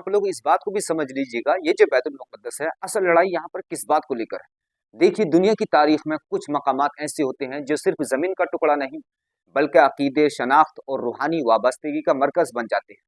आप लोग इस बात को भी समझ लीजिएगा, ये जो बैतुल मुक़द्दस है, असल लड़ाई यहाँ पर किस बात को लेकर है। देखिए, दुनिया की तारीख में कुछ मकामात ऐसे होते हैं जो सिर्फ ज़मीन का टुकड़ा नहीं, बल्कि अकीदे, शनाख्त और रूहानी वाबस्तगी का मरकज़ बन जाते हैं।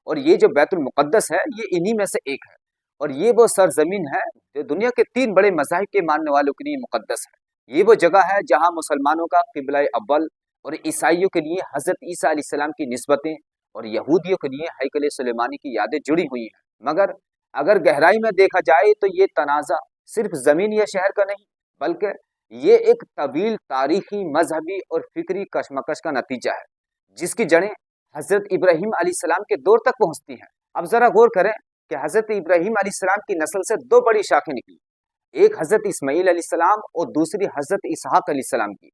और ये जो बैतुल मुक़द्दस है, ये इन्हीं में से एक है। और ये वो सरज़मीन है जो दुनिया के 3 बड़े मज़ाहिब के मानने वालों के लिए मुक़द्दस है। ये वो जगह है जहाँ मुसलमानों का क़िबला अव्वल और ईसाइयों के लिए हज़रत ईसा अलैहिस्सलाम की निस्बतें और यहूदियों के लिए हैकल सुलेमानी की यादें जुड़ी हुई हैं। मगर अगर गहराई में देखा जाए तो ये तनाज़ा सिर्फ ज़मीन या शहर का नहीं, बल्कि ये एक तवील तारीखी, मजहबी और फिक्री कशमकश का नतीजा है, जिसकी जड़ें हज़रत इब्राहीम अलैहिस्सलाम के दौर तक पहुँचती हैं। अब ज़रा गौर करें कि हज़रत इब्राहीम अलैहिस्सलाम की नस्ल से 2 बड़ी शाखें निकली, एक हज़रत इस्माईल अलैहिस्सलाम और दूसरी हज़रत इसहाक अलैहिस्सलाम की।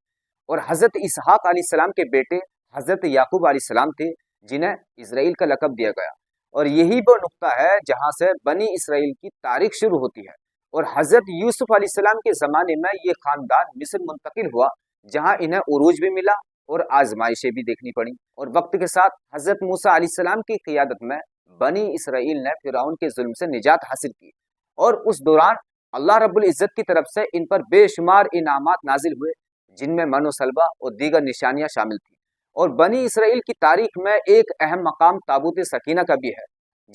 और हज़रत इसहाक अलैहिस्सलाम के बेटे हज़रत याकूब अलैहिस्सलाम थे, जिन्हें इज़राइल का लक़ब दिया गया। और यही वो नुक्ता है जहाँ से बनी इसराइल की तारीख शुरू होती है। और हज़रत यूसुफ अलैहिस्सलाम के ज़माने में ये ख़ानदान मिस्र मुंतकिल हुआ, जहाँ इन्हें उरूज भी मिला और आजमाइशें भी देखनी पड़ी। और वक्त के साथ हज़रत मूसा अलैहिस्सलाम की क़ियादत में बनी इसराइल ने फ़िरौन के जुल्म से निजात हासिल की। और उस दौरान अल्लाह रब्बुल इज़्ज़त की तरफ से इन पर बेशुमार इनामात नाजिल हुए, जिनमें मन व सलबा और दीगर निशानियाँ शामिल थी। और बनी इसराइल की तारीख में एक अहम मकाम ताबूत सकीना का भी है,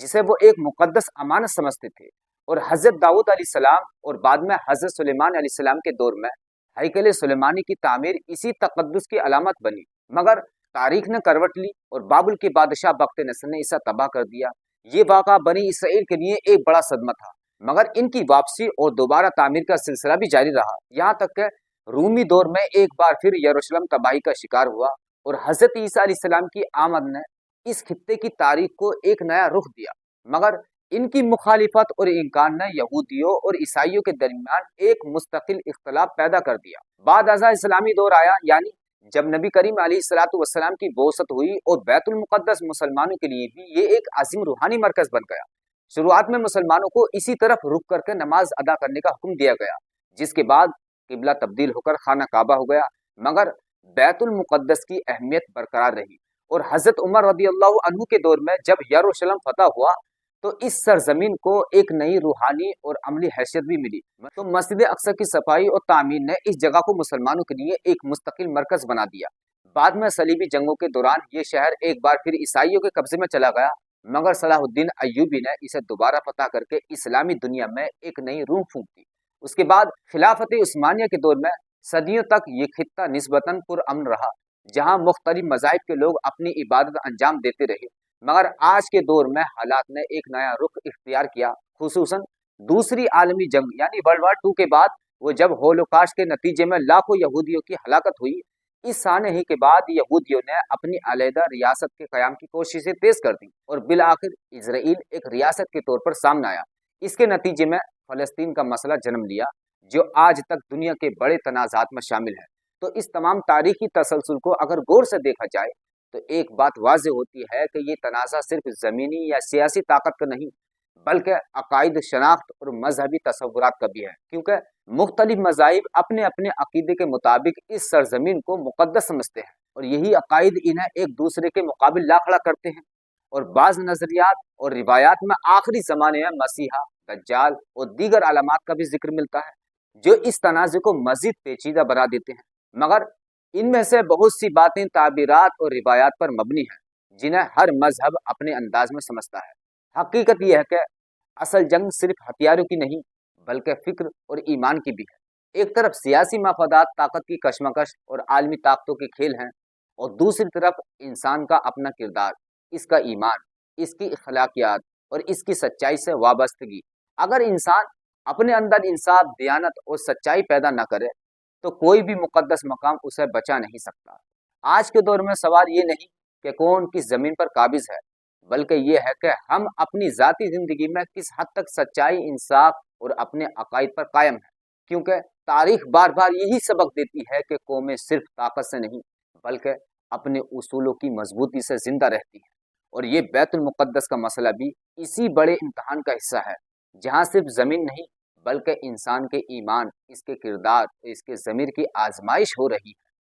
जिसे वो एक मुक़द्दस अमानत समझते थे। और हज़रत दाऊद अलैहिस्सलाम और बाद में हज़रत सुलेमान अलैहिस्सलाम के दौर में हैकल सुलेमानी की तामीर इसी तक़द्दुस की अलामत बनी। मगर तारीख ने करवट ली और बाबुल के बादशाह बख्त नसर ने इसे तबाह कर दिया। ये वाक़ा बनी इसराइल के लिए एक बड़ा सदमा था, मगर इनकी वापसी और दोबारा तामीर का सिलसिला भी जारी रहा, यहाँ तक कि रूमी दौर में एक बार फिर यरूशलेम तबाही का शिकार हुआ। और हज़रत ईसा अलैहिस्सलाम की आमद ने इस खित्ते की तारीख को एक नया रुख दिया। मगर इनकी मुखालिफत और इनकार ने यहूदियों और ईसाइयों के दरमियान एक मुस्तकिल इख्तलाफ पैदा कर दिया। बाद अज़ा इस्लामी दौर आया, यानी जब नबी करीम अलैहिस्सलातु वस्सलाम की बौसत हुई और बैतुल मुक़द्दस मुसलमानों के लिए भी ये एक अजीम रूहानी मरकज़ बन गया। शुरुआत में मुसलमानों को इसी तरफ रुक करके नमाज अदा करने का हुक्म दिया गया, जिसके बाद किबला तब्दील होकर खाना काबा हो गया। मगर बैतुल मुक़द्दस की अहमियत बरकरार रही। और हज़रत उमर रज़ियल्लाहु अन्हु के दौर में जब यरूशलेम फतह हुआ, तो इस सरजमीन को एक नई रूहानी और अमली हैसियत भी मिली। तो मस्जिद अक्सा की सफाई और तामीर ने इस जगह को मुसलमानों के लिए एक मुस्तकिल मरकज़ बना दिया। बाद में सलीबी जंगों के दौरान ये शहर एक बार फिर ईसाइयों के कब्जे में चला गया, मगर सलाहुद्दीन अय्यूबी ने इसे दोबारा फतह करके इस्लामी दुनिया में एक नई रूह फूंक दी। उसके बाद खिलाफत उस्मानिया के दौर में सदियों तक ये खित्ता निस्बतन पुरअमन रहा, जहाँ मुख्तलिफ मज़ाहिब के लोग अपनी इबादत अंजाम देते रहे। मगर आज के दौर में हालात ने एक नया रुख इख्तियार किया, खुसूसन दूसरी आलमी जंग यानी वर्ल्ड वार 2 के बाद, वो जब होलोकास्ट के नतीजे में लाखों यहूदियों की हलाकत हुई। इस सानही के बाद यहूदियों ने अपनी अलहदा रियासत के क़याम की कोशिशें तेज कर दी और बिलाखिर इजराइल एक रियासत के तौर पर सामने आया। इसके नतीजे में फ़लस्तीन का मसला जन्म लिया, जो आज तक दुनिया के बड़े तनाज़ात में शामिल है। तो इस तमाम तारीखी तसलसल को अगर गौर से देखा जाए तो एक बात वाज़े होती है कि ये तनाज़ा सिर्फ ज़मीनी या सियासी ताकत का नहीं, बल्कि अकायद, शनाख्त और मजहबी तसव्वुरात का भी है। क्योंकि मुख्तलिफ मज़ाहिब अपने अपने अकीदे के मुताबिक इस सरजमीन को मुक़द्दस समझते हैं, और यही अकायद इन्हें एक दूसरे के मुकाबिल ला खड़ा करते हैं। और बाज़ नज़रियात और रिवायात में आखिरी ज़माने में मसीहा, दज्जाल और दीगर अलामात का भी जिक्र मिलता है, जो इस तनाज़े को मज़ीद पेचीदा बना देते हैं। मगर इनमें से बहुत सी बातें ताबीरात और रिवायात पर मबनी हैं, जिन्हें हर मजहब अपने अंदाज में समझता है। हकीकत यह है कि असल जंग सिर्फ हथियारों की नहीं, बल्कि फ़िक्र और ईमान की भी है। एक तरफ सियासी मफादात, ताकत की कशमकश और आलमी ताकतों के खेल हैं, और दूसरी तरफ इंसान का अपना किरदार, इसका ईमान, इसकी अखलाकियात और इसकी सच्चाई से वाबस्तगी। अगर इंसान अपने अंदर इंसाफ, दयानत और सच्चाई पैदा न करे, तो कोई भी मुक़द्दस मकाम उसे बचा नहीं सकता। आज के दौर में सवाल ये नहीं कि कौन किस ज़मीन पर काबिज़ है, बल्कि ये है कि हम अपनी ज़ाती ज़िंदगी में किस हद तक सच्चाई, इंसाफ और अपने अकायद पर कायम है। क्योंकि तारीख बार बार यही सबक देती है कि कौमें सिर्फ ताकत से नहीं, बल्कि अपने उसूलों की मजबूती से जिंदा रहती हैं। और ये बैतुल मुक़द्दस का मसला भी इसी बड़े इम्तहान का हिस्सा है, जहाँ सिर्फ ज़मीन नहीं, बल्कि इंसान के ईमान, इसके किरदार और इसके ज़मीर की आजमाइश हो रही है।